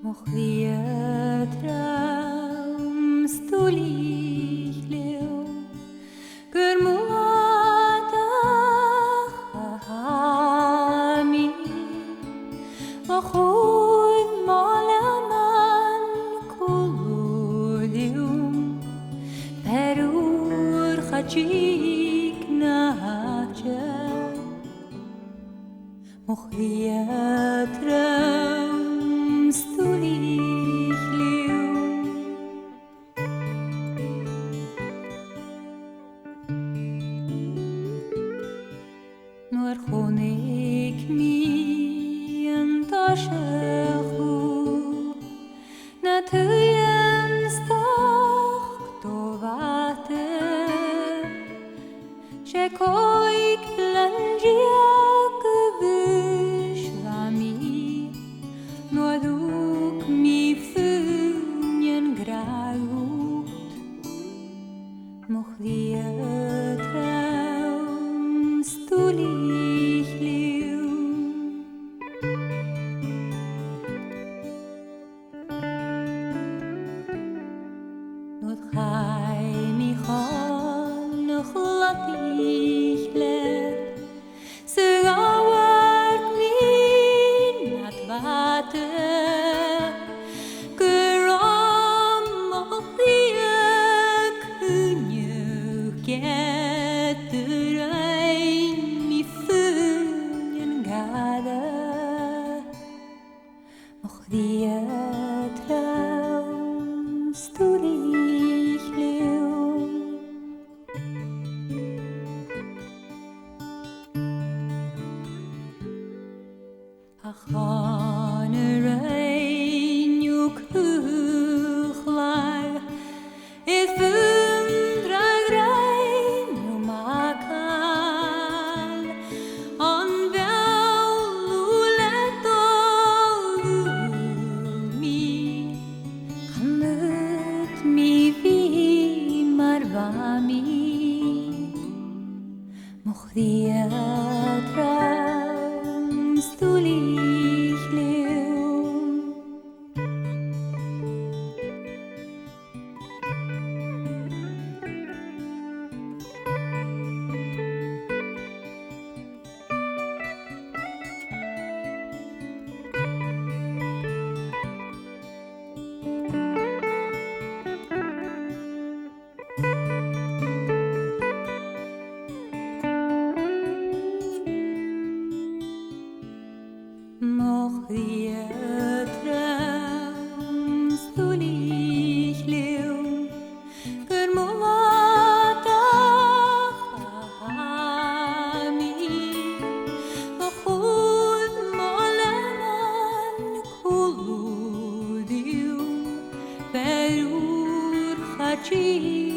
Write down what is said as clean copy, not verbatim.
Mocht wie traumst du lichtleeuw, germoedach hami, mocht goed malaman kululium, perur chachik nacha, mocht wie traumst du lichtleeuw. Nur kon ik mijn tasje goed naar toch te wachten. Ze koik lanjak beslami, nur duk mi funjen graut, mocht wie traumst du lichtleeuw. Not gai mi gaan nog glad lichtleeuw, ze gauwak mi nat water, geram op die kunje ketterein mi funjen gade, mocht wie traumst du lichtleeuw. Ach, gaan een juk hooglaag, het fundraag rein nu makal, an wel lulet mi, kan het mi wie maar wami, mocht die traumst du lichtleeuw. Mocht wie traumst du lichtleeuw, germoedach hami, mocht goed malaman kululium, perur chachik